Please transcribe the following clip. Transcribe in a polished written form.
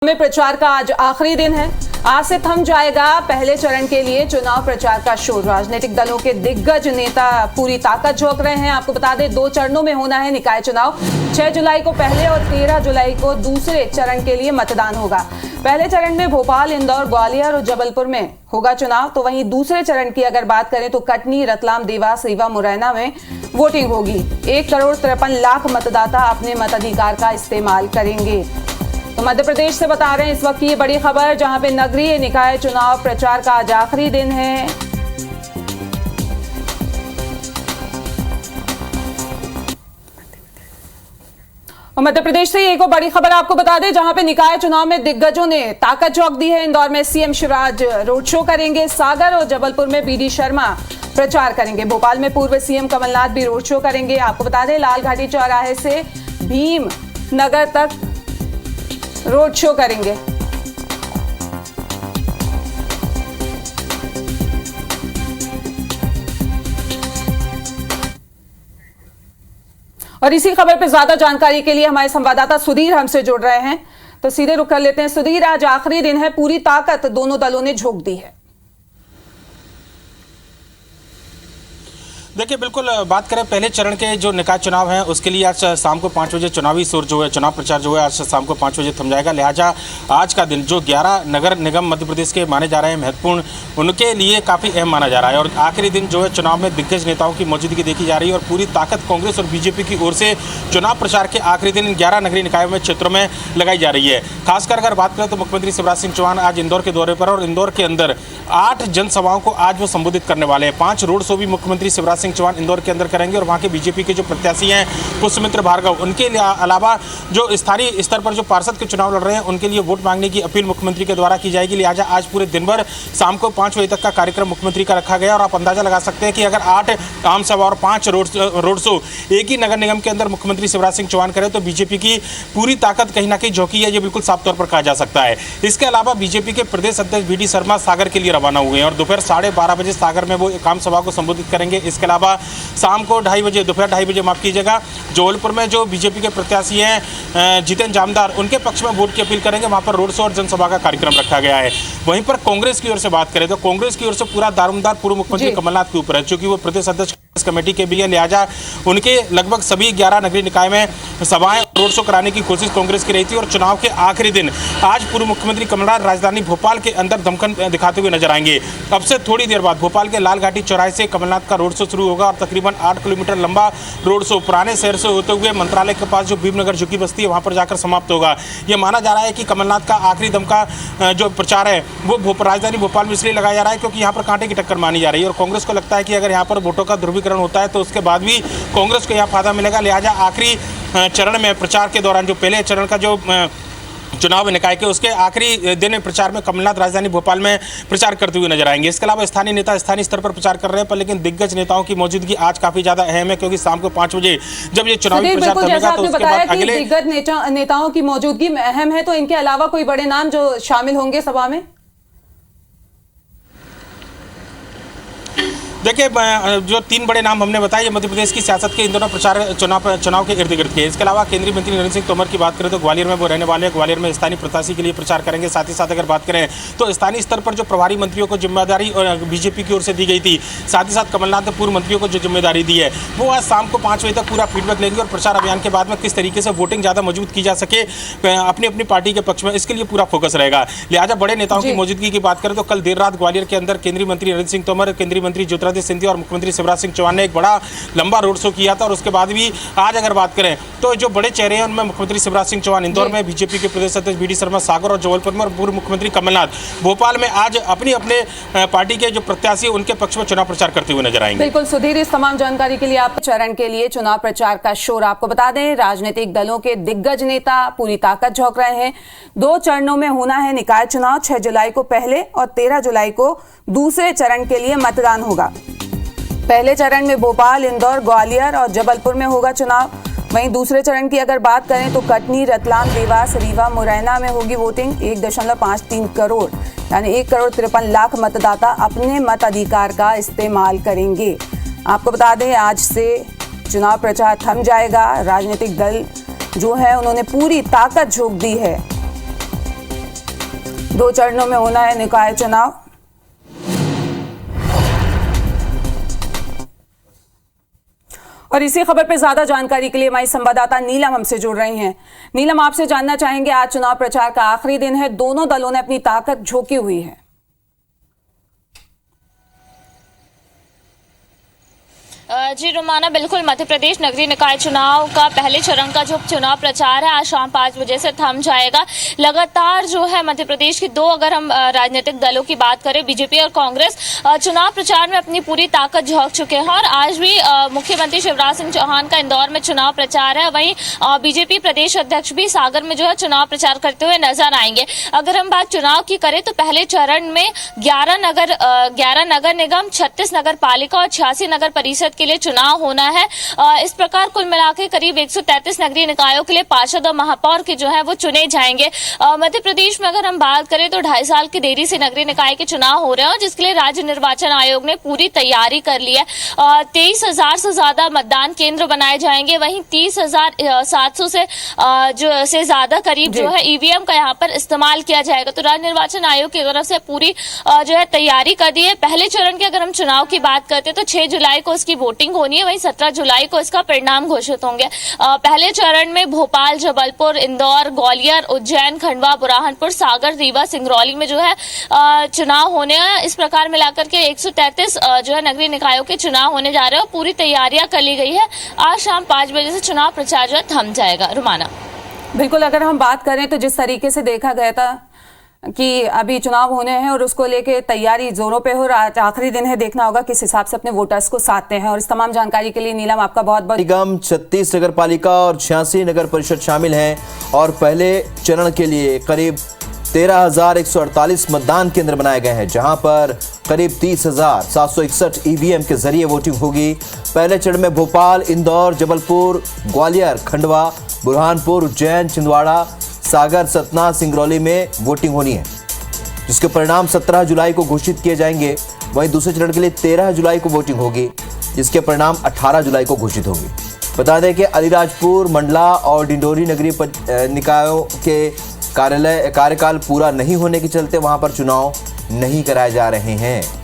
में प्रचार का आज आखिरी दिन है। आज से थम जाएगा पहले चरण के लिए चुनाव प्रचार का शोर। राजनीतिक दलों के दिग्गज नेता पूरी ताकत झोंक रहे हैं। आपको बता दें 2 चरणों में होना है निकाय चुनाव। 6 जुलाई को पहले और 13 जुलाई को दूसरे चरण के लिए मतदान होगा। पहले चरण में भोपाल, इंदौर, ग्वालियर और जबलपुर में होगा चुनाव, तो वहीं दूसरे चरण की अगर बात करें तो कटनी, रतलाम, देवास, रीवा, मुरैना में वोटिंग होगी। 1,53,00,000 मतदाता अपने मताधिकार का इस्तेमाल करेंगे। तो मध्य प्रदेश से बता रहे हैं इस वक्त की ये बड़ी खबर, जहां पे नगरीय निकाय चुनाव प्रचार का आज आखिरी दिन है। और मध्य प्रदेश से एक और बड़ी खबर आपको बता दें, जहां पे निकाय चुनाव में दिग्गजों ने ताकत झोंक दी है। इंदौर में सीएम शिवराज रोड शो करेंगे। सागर और जबलपुर में बीडी शर्मा प्रचार करेंगे। भोपाल में पूर्व सीएम कमलनाथ भी रोड शो करेंगे। आपको बता दें लाल घाटी चौराहे से भीम नगर तक रोड शो करेंगे। और इसी खबर पर ज्यादा जानकारी के लिए हमारे संवाददाता सुधीर हमसे जुड़ रहे हैं, तो सीधे रुक कर लेते हैं। सुधीर, आज आखिरी दिन है, पूरी ताकत दोनों दलों ने झोंक दी है। देखिए, बिल्कुल बात करें पहले चरण के जो निकाय चुनाव हैं उसके लिए आज शाम को 5 बजे चुनावी शोर जो है, चुनाव प्रचार जो है आज शाम को 5 बजे थम जाएगा। लिहाजा आज का दिन जो 11 नगर निगम मध्य प्रदेश के माने जा रहे हैं महत्वपूर्ण, उनके लिए काफ़ी अहम माना जा रहा है। और आखिरी दिन जो है चुनाव में दिग्गज नेताओं की मौजूदगी देखी जा रही है और पूरी ताकत कांग्रेस और बीजेपी की ओर से चुनाव प्रचार के आखिरी दिन 11 नगरीय निकायों में क्षेत्रों में लगाई जा रही है। खासकर अगर बात करें तो मुख्यमंत्री शिवराज सिंह चौहान आज इंदौर के दौरे पर, और इंदौर के अंदर 8 जनसभाओं को आज वो संबोधित करने वाले हैं। 5 रोड शो भी मुख्यमंत्री शिवराज सिंह चौहान इंदौर के अंदर करेंगे। और वहाँ के बीजेपी के जो प्रत्याशी हैं पुष्पमित्र भार्गव, उनके अलावा जो स्थानीय स्तर पर जो पार्षद के चुनाव लड़ रहे हैं उनके लिए वोट मांगने की अपील मुख्यमंत्री के द्वारा की जाएगी। लिहाजा आज पूरे दिन भर शाम को 5 बजे तक का कार्यक्रम मुख्यमंत्री का रखा गया। और आप अंदाजा लगा सकते हैं कि अगर 8 आम सभा और 5 रोड शो एक ही नगर निगम के अंदर मुख्यमंत्री शिवराज सिंह चौहान करें तो बीजेपी की पूरी ताकत कहीं ना कहीं झोंकी है, ये बिल्कुल साफ तौर पर कहा जा सकता है। इसके अलावा बीजेपी के प्रदेश अध्यक्ष बीडी शर्मा सागर के लिए रवाना हुए हैं और दोपहर 12:30 बजे सागर में वो एक आम सभा को संबोधित करेंगे। इसके अलावा शाम को दोपहर 2:30 बजे माफ कीजिएगा, जबलपुर में जो बीजेपी के प्रत्याशी हैं जितेंद्र जामदार, उनके पक्ष में वोट की अपील करेंगे। वहां पर रोड शो और जनसभा का कार्यक्रम रखा गया है। वहीं पर कांग्रेस की ओर से बात करें तो कांग्रेस की ओर से पूरा दारोमदार पूर्व मुख्यमंत्री कमलनाथ के ऊपर है, क्योंकि वो प्रदेश अध्यक्ष कमेटी के भी हैं। लिहाजा उनके लगभग सभी 11 नगरीय निकाय में सभाएं रोड शो कराने की कोशिश कांग्रेस की रही थी। और चुनाव के आखिरी दिन आज पूर्व मुख्यमंत्री कमलनाथ राजधानी भोपाल के अंदर दमखम दिखाते हुए नजर आएंगे। अब से थोड़ी देर बाद भोपाल के लाल घाटी चौराहे से कमलनाथ का रोड शो शुरू होगा और तकरीबन 8 किलोमीटर लंबा रोड शो पुराने शहर से होते हुए मंत्रालय के पास जो भीमनगर झुग्गी बस्ती है वहां पर जाकर समाप्त होगा। यह माना जा रहा है कि कमलनाथ का आखिरी दम का जो प्रचार है वो राजधानी भोपाल में इसलिए लगाया जा रहा है क्योंकि यहाँ पर कांटे की टक्कर मानी जा रही है। और कांग्रेस को लगता है कि अगर यहाँ पर वोटों का ध्रुवीकरण होता है तो उसके बाद भी कांग्रेस को यहाँ फायदा मिलेगा। लिहाजा आखिरी चरण में प्रचार के दौरान जो पहले चरण का जो चुनाव निकाय के उसके आखिरी दिन में प्रचार में कमलनाथ राजधानी भोपाल में प्रचार करते हुए नजर आएंगे। इसके अलावा स्थानीय नेता स्थानीय स्तर पर प्रचार कर रहे हैं, पर लेकिन दिग्गज नेताओं की मौजूदगी आज काफी ज्यादा अहम है, क्योंकि शाम को 5 बजे जब ये चुनावी प्रचार थमेगा तो उसके बाद अगले दिग्गज नेताओं की मौजूदगी अहम है, तो इनके अलावा कोई बड़े नाम जो शामिल होंगे सभा में? देखिए, जो 3 बड़े नाम हमने बताए ये मध्य प्रदेश की सियासत के इन दोनों चुनाव के इर्द गिर्द के। इसके अलावा केंद्रीय मंत्री नरेंद्र सिंह तोमर की बात करें तो ग्वालियर में वो रहने वाले हैं। ग्वालियर में स्थानीय प्रत्याशी के लिए प्रचार करेंगे। साथ ही साथ अगर बात करें तो स्थानीय स्तर पर जो प्रभारी मंत्रियों को जिम्मेदारी और बीजेपी की ओर से दी गई थी, साथ ही साथ कमलनाथ ने पूर्व मंत्रियों को जो जिम्मेदारी दी है वो आज शाम को 5 बजे तक पूरा फीडबैक लेंगे और प्रचार अभियान के बाद में किस तरीके से वोटिंग ज़्यादा मजबूत की जा सके अपनी अपनी पार्टी के पक्ष में, इसके लिए पूरा फोकस रहेगा। लिहाजा बड़े नेताओं की मौजूदगी की बात करें तो कल देर रात ग्वालियर के अंदर केंद्रीय मंत्री नरेंद्र सिंह तोमर, केंद्रीय मंत्री ज्योतिरादित्य सिंधिया और मुख्यमंत्री शिवराज सिंह चौहान ने एक बड़ा लंबा रोड शो किया था। और उसके बाद भी आज अगर बात करें तो जो बड़े चेहरे हैं उनमें मुख्यमंत्री शिवराज सिंह चौहान इंदौर में, बीजेपी के प्रदेश अध्यक्ष बीडी शर्मा सागर और जबलपुर में, और पूर्व मुख्यमंत्री कमलनाथ भोपाल में आज अपनी अपने पार्टी के जो प्रत्याशी उनके पक्ष में चुनाव प्रचार करते हुए नजर आएंगे। बिल्कुल सुधीर, इस तमाम जानकारी के लिए आप चरण के लिए चुनाव प्रचार का शोर आपको बता दें, राजनीतिक दलों के दिग्गज नेता पूरी ताकत झोंक रहे हैं। 2 चरणों में होना है निकाय चुनाव। 6 जुलाई को पहले और 13 जुलाई को दूसरे चरण के लिए मतदान होगा। पहले चरण में भोपाल, इंदौर, ग्वालियर और जबलपुर में होगा चुनाव। वहीं दूसरे चरण की अगर बात करें तो कटनी, रतलाम, देवास, रीवा, मुरैना में होगी वोटिंग। 1.53 करोड़ यानी 1,53,00,000 मतदाता अपने मताधिकार का इस्तेमाल करेंगे। आपको बता दें आज से चुनाव प्रचार थम जाएगा। राजनीतिक दल जो है उन्होंने पूरी ताकत झोंक दी है 2 चरणों में होना है निकाय चुनाव। और इसी खबर पर ज्यादा जानकारी के लिए हमारी संवाददाता नीलम हमसे जुड़ रही हैं। नीलम, आपसे जानना चाहेंगे, आज चुनाव प्रचार का आखिरी दिन है, दोनों दलों ने अपनी ताकत झोंकी हुई है। जी रोमाना, बिल्कुल मध्य प्रदेश नगरीय निकाय चुनाव का पहले चरण का जो चुनाव प्रचार है आज शाम 5 बजे से थम जाएगा। लगातार जो है मध्य प्रदेश की दो अगर हम राजनीतिक दलों की बात करें, बीजेपी और कांग्रेस, चुनाव प्रचार में अपनी पूरी ताकत झोंक चुके हैं और आज भी मुख्यमंत्री शिवराज सिंह चौहान का इंदौर में चुनाव प्रचार है। वहीं बीजेपी प्रदेश अध्यक्ष भी सागर में जो है चुनाव प्रचार करते हुए नजर आएंगे। अगर हम बात चुनाव की करें तो पहले चरण में 11 नगर निगम, 36 नगर पालिका और 86 नगर परिषद के लिए चुनाव होना है। इस प्रकार कुल मिलाकर करीब 133 नगरीय निकायों के लिए पार्षद और महापौर के जो है वो चुने जाएंगे। मध्य प्रदेश में अगर हम बात करें तो 2.5 साल की देरी से नगरीय निकाय के चुनाव हो रहे हैं, जिसके लिए राज्य निर्वाचन आयोग ने पूरी तैयारी कर ली है। 23,000 से ज्यादा मतदान केंद्र बनाए जाएंगे। वहीं 30,700 से ज्यादा करीब जो है ईवीएम का यहाँ पर इस्तेमाल किया जाएगा। तो राज्य निर्वाचन आयोग की तरफ से पूरी जो है तैयारी कर दी है। पहले चरण के अगर हम चुनाव की बात करते हैं तो 6 जुलाई को इसकी वोटिंग होनी है, वहीं 17 जुलाई को इसका परिणाम घोषित होंगे। पहले चरण में भोपाल, जबलपुर, इंदौर, ग्वालियर, उज्जैन, खंडवा, बुरहानपुर, सागर, रीवा, सिंगरौली में जो है चुनाव होने हैं। इस प्रकार मिलाकर के 133 जो है नगरीय निकायों के चुनाव होने जा रहे हैं और पूरी तैयारियां कर ली गई है। आज शाम 5 बजे से चुनाव प्रचार जो है थम जाएगा। रुमाना, बिल्कुल, अगर हम बात करें तो जिस तरीके से देखा गया था कि अभी चुनाव होने हैं और उसको लेके तैयारी जोरों पे हो, आज आखिरी दिन है, देखना होगा किस हिसाब से अपने वोटर्स को साधते हैं। और इस तमाम जानकारी के लिए नीलम आपका बहुत बहुत निगम, 36 नगर पालिका और 86 नगर परिषद शामिल हैं और पहले चरण के लिए करीब 13,148 मतदान केंद्र बनाए गए हैं, जहां पर करीब 30,761 ईवीएम के जरिए वोटिंग होगी। पहले चरण में भोपाल, इंदौर, जबलपुर, ग्वालियर, खंडवा, बुरहानपुर, उज्जैन, छिंदवाड़ा, सागर, सतना, सिंगरौली में वोटिंग होनी है, जिसके परिणाम 17 जुलाई को घोषित किए जाएंगे। वहीं दूसरे चरण के लिए 13 जुलाई को वोटिंग होगी, जिसके परिणाम 18 जुलाई को घोषित होगी। बता दें कि अलीराजपुर, मंडला और डिंडोरी नगरीय निकायों के कार्यकाल पूरा नहीं होने के चलते वहां पर चुनाव नहीं कराए जा रहे हैं।